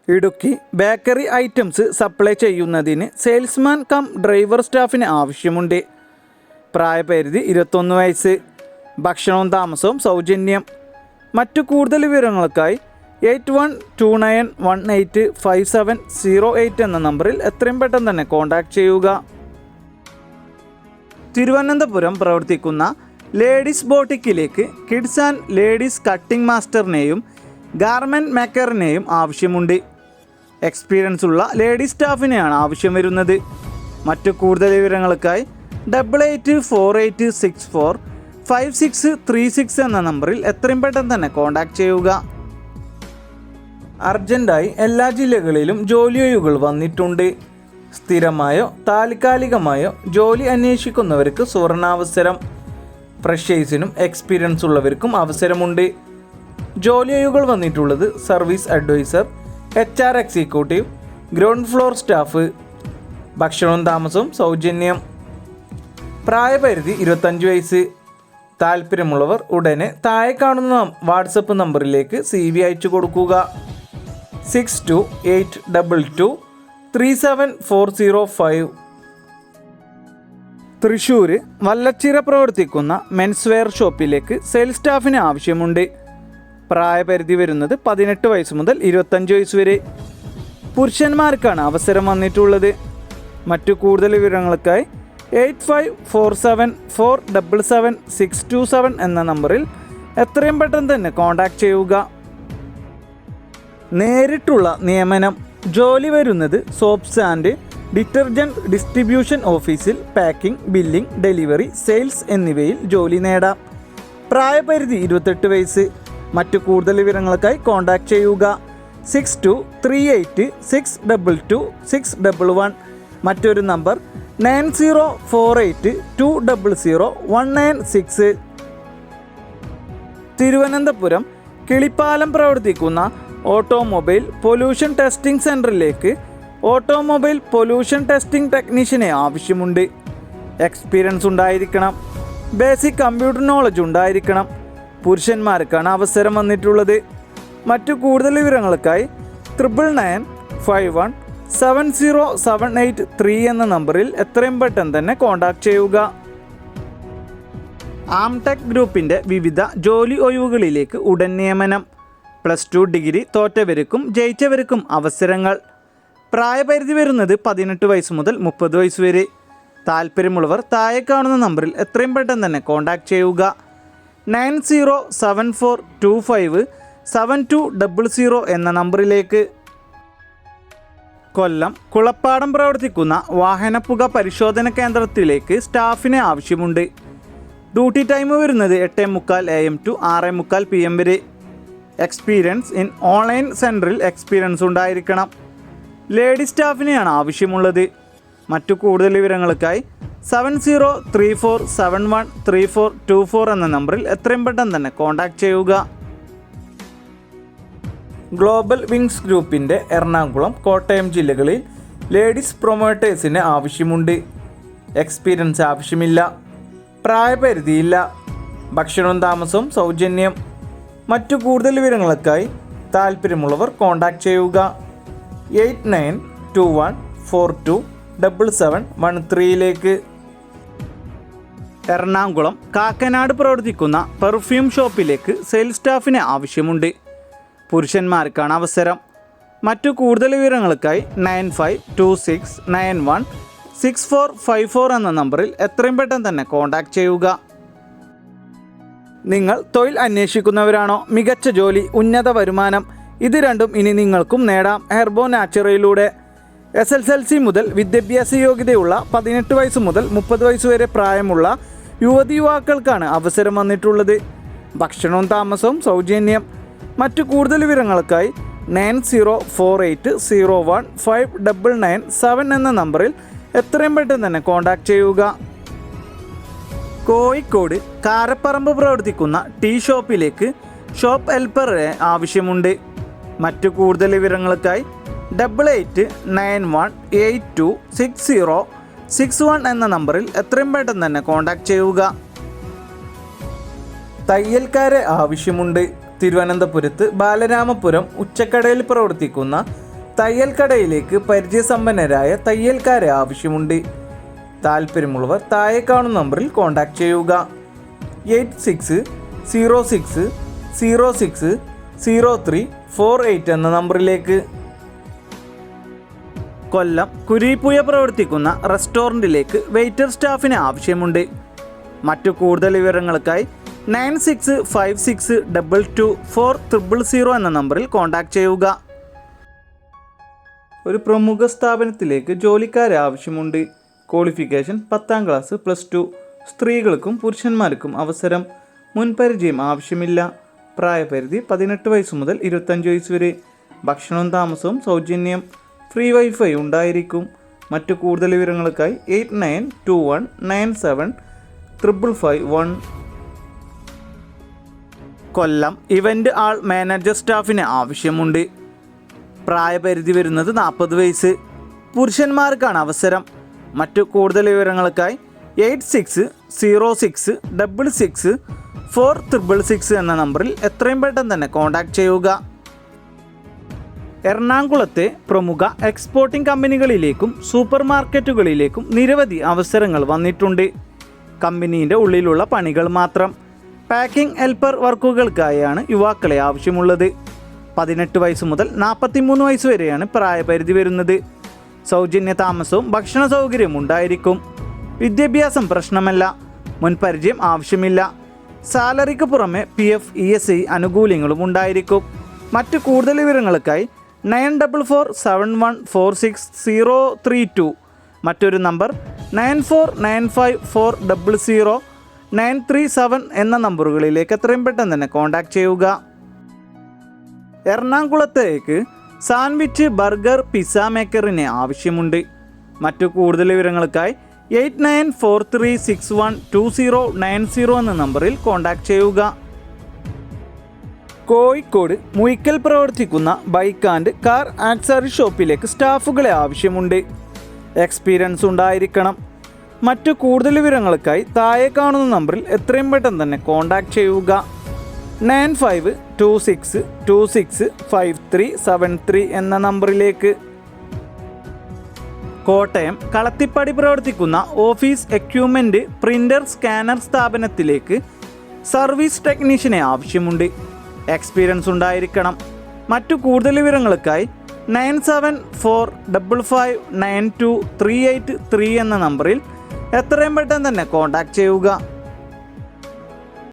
Idukki bakery items supply ചെയ്യുന്നതിന് salesman cum driver സ്റ്റാഫിന് ആവശ്യമുണ്ട്. പ്രായപരിധി 21 വയസ്സ്. ഭക്ഷണവും താമസവും സൗജന്യം. മറ്റു കൂടുതൽ വിവരങ്ങൾക്കായി 8129185708 എന്ന നമ്പറിൽ എത്രയും പെട്ടെന്ന് തന്നെ കോൺടാക്റ്റ് ചെയ്യുക. തിരുവനന്തപുരം പ്രവർത്തിക്കുന്ന ലേഡീസ് ബോട്ടിക്കിലേക്ക് കിഡ്സ് ആൻഡ് ലേഡീസ് കട്ടിംഗ് മാസ്റ്ററിനെയും ഗാർമെൻറ്റ് മേക്കറിനെയും ആവശ്യമുണ്ട്. എക്സ്പീരിയൻസ് ഉള്ള ലേഡീസ് സ്റ്റാഫിനെയാണ് ആവശ്യം വരുന്നത്. മറ്റു കൂടുതൽ വിവരങ്ങൾക്കായി 8848645636 എന്ന നമ്പറിൽ എത്രയും പെട്ടെന്ന് തന്നെ കോൺടാക്റ്റ് ചെയ്യുക. അർജൻറ്റായി എല്ലാ ജില്ലകളിലും ജോലി ഒഴിവുകൾ വന്നിട്ടുണ്ട്. സ്ഥിരമായോ താൽക്കാലികമായോ ജോലി അന്വേഷിക്കുന്നവർക്ക് സുവർണാവസരം. ഫ്രഷേഴ്സിനും എക്സ്പീരിയൻസ് ഉള്ളവർക്കും അവസരമുണ്ട്. ജോലി ഒഴിവുകൾ വന്നിട്ടുള്ളത് service adviser, HR executive, ground floor staff. ഭക്ഷണവും താമസവും സൗജന്യം. പ്രായപരിധി 25 വയസ്സ്. താല്പര്യമുള്ളവർ ഉടനെ താഴെ കാണുന്ന വാട്സപ്പ് നമ്പറിലേക്ക് CV അയച്ചു കൊടുക്കുക. 6282237405. തൃശ്ശൂർ വല്ലച്ചിറ പ്രവർത്തിക്കുന്ന മെൻസ് വെയർ ഷോപ്പിലേക്ക് സെയിൽസ് സ്റ്റാഫിന് ആവശ്യമുണ്ട്. പ്രായപരിധി വരുന്നത് 18 വയസ്സ് മുതൽ 25 വയസ്സ് വരെ. പുരുഷന്മാർക്കാണ് അവസരം വന്നിട്ടുള്ളത്. മറ്റു കൂടുതൽ വിവരങ്ങൾക്കായി 8547477627 എന്ന നമ്പറിൽ എത്രയും പെട്ടെന്ന് തന്നെ കോൺടാക്റ്റ് ചെയ്യുക. നേരിട്ടുള്ള നിയമനം. ജോലി വരുന്നത് സോപ്സ് ആൻഡ് ഡിറ്റർജൻറ്റ് ഡിസ്ട്രിബ്യൂഷൻ ഓഫീസിൽ പാക്കിംഗ്, ബില്ലിംഗ്, ഡെലിവറി, സെയിൽസ് എന്നിവയിൽ ജോലി നേടാം. പ്രായപരിധി 28 വയസ്സ്. മറ്റു കൂടുതൽ വിവരങ്ങൾക്കായി കോൺടാക്റ്റ് ചെയ്യുക. 6238622611. മറ്റൊരു നമ്പർ 9048200196. തിരുവനന്തപുരം കിളിപ്പാലം പ്രവർത്തിക്കുന്ന ഓട്ടോമൊബൈൽ പൊല്യൂഷൻ ടെസ്റ്റിംഗ് സെൻറ്ററിലേക്ക് ഓട്ടോമൊബൈൽ പൊല്യൂഷൻ ടെസ്റ്റിംഗ് ടെക്നീഷ്യനെ ആവശ്യമുണ്ട്. എക്സ്പീരിയൻസ് ഉണ്ടായിരിക്കണം. ബേസിക് കമ്പ്യൂട്ടർ നോളജ് ഉണ്ടായിരിക്കണം. പുരുഷന്മാർക്കാണ് അവസരം വന്നിട്ടുള്ളത്. മറ്റു കൂടുതൽ വിവരങ്ങൾക്കായി 9995170783 എന്ന നമ്പറിൽ എത്രയും പെട്ടെന്ന് തന്നെ കോൺടാക്റ്റ് ചെയ്യുക. ആംടെക് ഗ്രൂപ്പിൻ്റെ വിവിധ ജോലി ഒഴിവുകളിലേക്ക് ഉടൻ നിയമനം. +2 ഡിഗ്രി തോറ്റവർക്കും ജയിച്ചവർക്കും അവസരങ്ങൾ. പ്രായപരിധി വരുന്നത് 18 വയസ്സ് മുതൽ 30 വയസ്സ് വരെ. താല്പര്യമുള്ളവർ താഴെ കാണുന്ന നമ്പറിൽ എത്രയും പെട്ടെന്ന് തന്നെ കോൺടാക്റ്റ് ചെയ്യുക. 9074257200 എന്ന നമ്പറിലേക്ക്. കൊല്ലം കുളപ്പാടം പ്രവർത്തിക്കുന്ന വാഹനപ്പുക പരിശോധന കേന്ദ്രത്തിലേക്ക് സ്റ്റാഫിനെ ആവശ്യമുണ്ട്. ഡ്യൂട്ടി ടൈം വരുന്നത് 8:30 AM to 6:30 PM വരെ. എക്സ്പീരിയൻസ് ഇൻ ഓൺലൈൻ സെൻറ്ററിൽ എക്സ്പീരിയൻസ് ഉണ്ടായിരിക്കണം. ലേഡി സ്റ്റാഫിനെയാണ് ആവശ്യമുള്ളത്. മറ്റു കൂടുതൽ വിവരങ്ങൾക്കായി 7034713424 എന്ന നമ്പറിൽ എത്രയും പെട്ടെന്ന് തന്നെ കോൺടാക്റ്റ് ചെയ്യുക. ഗ്ലോബൽ വിങ്സ് ഗ്രൂപ്പിൻ്റെ എറണാകുളം, കോട്ടയം ജില്ലകളിൽ ലേഡീസ് പ്രൊമോട്ടേഴ്സിന് ആവശ്യമുണ്ട്. എക്സ്പീരിയൻസ് ആവശ്യമില്ല. പ്രായപരിധിയില്ല. ഭക്ഷണവും താമസവും സൗജന്യം. മറ്റു കൂടുതൽ വിവരങ്ങൾക്കായി താല്പര്യമുള്ളവർ കോൺടാക്റ്റ് ചെയ്യുക. 8921427713 എറണാകുളം കാക്കനാട് പ്രവർത്തിക്കുന്ന പെർഫ്യൂം ഷോപ്പിലേക്ക് സെയിൽസ് സ്റ്റാഫിന് ആവശ്യമുണ്ട്. പുരുഷന്മാർക്കാണ് അവസരം. മറ്റു കൂടുതൽ വിവരങ്ങൾക്കായി 9526916454 എന്ന നമ്പറിൽ എത്രയും പെട്ടെന്ന് തന്നെ കോൺടാക്റ്റ് ചെയ്യുക. നിങ്ങൾ തൊഴിൽ അന്വേഷിക്കുന്നവരാണോ? മികച്ച ജോലി, ഉന്നത വരുമാനം, ഇത് രണ്ടും ഇനി നിങ്ങൾക്കും നേടാം ഹെർബോ നാച്ചുറയിലൂടെ. SSLC മുതൽ വിദ്യാഭ്യാസ യോഗ്യതയുള്ള 18 വയസ്സ് മുതൽ 30 വയസ്സ് വരെ പ്രായമുള്ള യുവതിയുവാക്കൾക്കാണ് അവസരം വന്നിട്ടുള്ളത്. ഭക്ഷണവും താമസവും സൗജന്യം. മറ്റു കൂടുതൽ വിവരങ്ങൾക്കായി 9048015997 എന്ന നമ്പറിൽ എത്രയും പെട്ടെന്ന് തന്നെ കോൺടാക്റ്റ് ചെയ്യുക. കോഴിക്കോട് കാരപ്പറമ്പ് പ്രവർത്തിക്കുന്ന ടീ ഷോപ്പിലേക്ക് ഷോപ്പ് ഹെൽപ്പറെ ആവശ്യമുണ്ട്. മറ്റു കൂടുതൽ വിവരങ്ങൾക്കായി 8891826061 എന്ന നമ്പറിൽ എത്രയും പെട്ടെന്ന് തന്നെ കോൺടാക്റ്റ് ചെയ്യുക. തയ്യൽക്കാരെ ആവശ്യമുണ്ട്. തിരുവനന്തപുരത്ത് ബാലരാമപുരം ഉച്ചക്കടയിൽ പ്രവർത്തിക്കുന്ന തയ്യൽ കടയിലേക്ക് പരിചയസമ്പന്നരായ തയ്യൽക്കാരെ ആവശ്യമുണ്ട്. താല്പര്യമുള്ളവർ താഴെ കാണുന്ന നമ്പറിൽ കോൺടാക്റ്റ് ചെയ്യുക. 8606060348 എന്ന നമ്പറിലേക്ക്. കൊല്ലം കുരീപ്പുഴ പ്രവർത്തിക്കുന്ന റെസ്റ്റോറൻറ്റിലേക്ക് വെയിറ്റർ സ്റ്റാഫിന് ആവശ്യമുണ്ട്. മറ്റു കൂടുതൽ വിവരങ്ങൾക്കായി 9656224000 എന്ന നമ്പറിൽ കോൺടാക്റ്റ് ചെയ്യുക. ഒരു പ്രമുഖ സ്ഥാപനത്തിലേക്ക് ജോലിക്കാരെ ആവശ്യമുണ്ട്. Qualification 10ാം class +2. സ്ത്രീകൾക്കും പുരുഷന്മാർക്കും അവസരം. മുൻപരിചയം ആവശ്യമില്ല. പ്രായപരിധി 18 വയസ്സ് മുതൽ 25 വയസ്സ് വരെ. ഭക്ഷണവും താമസവും സൗജന്യം. ഫ്രീ വൈഫൈ ഉണ്ടായിരിക്കും. മറ്റു കൂടുതൽ വിവരങ്ങൾക്കായി 8921975551. കൊല്ലം ഇവൻ്റ് ആൾ മാനേജർ സ്റ്റാഫിന് ആവശ്യമുണ്ട്. പ്രായപരിധി വരുന്നത് 40 വയസ്സ്. പുരുഷന്മാർക്കാണ് അവസരം. മറ്റു കൂടുതൽ വിവരങ്ങൾക്കായി 8606664666 എന്ന നമ്പറിൽ എത്രയും പെട്ടെന്ന് തന്നെ കോൺടാക്റ്റ് ചെയ്യുക. എറണാകുളത്തെ പ്രമുഖ എക്സ്പോർട്ടിംഗ് കമ്പനികളിലേക്കും സൂപ്പർ മാർക്കറ്റുകളിലേക്കും നിരവധി അവസരങ്ങൾ വന്നിട്ടുണ്ട്. കമ്പനീൻ്റെ ഉള്ളിലുള്ള പണികൾ മാത്രം. പാക്കിംഗ് ഹെൽപ്പർ വർക്കുകൾക്കായാണ് യുവാക്കളെ ആവശ്യമുള്ളത്. 18 വയസ്സ് മുതൽ 43 വയസ്സ് വരെയാണ് പ്രായപരിധി വരുന്നത്. സൗജന്യ താമസവും ഭക്ഷണ സൗകര്യവും ഉണ്ടായിരിക്കും. വിദ്യാഭ്യാസം പ്രശ്നമല്ല. മുൻപരിചയം ആവശ്യമില്ല. സാലറിക്ക് പുറമെ PF ESI ആനുകൂല്യങ്ങളും ഉണ്ടായിരിക്കും. മറ്റു കൂടുതൽ വിവരങ്ങൾക്കായി 9447146032, മറ്റൊരു നമ്പർ 9495400937 എന്ന നമ്പറുകളിലേക്ക് എത്രയും പെട്ടെന്ന് തന്നെ കോൺടാക്റ്റ് ചെയ്യുക. എറണാകുളത്തേക്ക് സാൻഡ്വിച്ച്, ബർഗർ, പിസ്സ മേക്കറിന് ആവശ്യമുണ്ട്. മറ്റു കൂടുതൽ വിവരങ്ങൾക്കായി 8943612090 എന്ന നമ്പറിൽ കോൺടാക്റ്റ് ചെയ്യുക. കോഴിക്കോട് മുയിക്കൽ പ്രവർത്തിക്കുന്ന ബൈക്ക് ആൻഡ് കാർ ആക്സസറി ഷോപ്പിലേക്ക് സ്റ്റാഫുകളെ ആവശ്യമുണ്ട്. എക്സ്പീരിയൻസ് ഉണ്ടായിരിക്കണം. മറ്റു കൂടുതൽ വിവരങ്ങൾക്കായി താഴെ കാണുന്ന നമ്പറിൽ എത്രയും പെട്ടെന്ന് തന്നെ കോൺടാക്റ്റ് ചെയ്യുക. 9526265373 എന്ന നമ്പറിലേക്ക്. കോട്ടയം കളത്തിപ്പടി പ്രവർത്തിക്കുന്ന ഓഫീസ് എക്യുപ്മെൻറ്റ്, പ്രിൻ്റർ, സ്കാനർ സ്ഥാപനത്തിലേക്ക് സർവീസ് ടെക്നീഷ്യനെ ആവശ്യമുണ്ട്. എക്സ്പീരിയൻസ് ഉണ്ടായിരിക്കണം. മറ്റു കൂടുതൽ വിവരങ്ങൾക്കായി 9745592383 എന്ന നമ്പറിൽ എത്രയും പെട്ടെന്ന് തന്നെ കോൺടാക്റ്റ് ചെയ്യുക.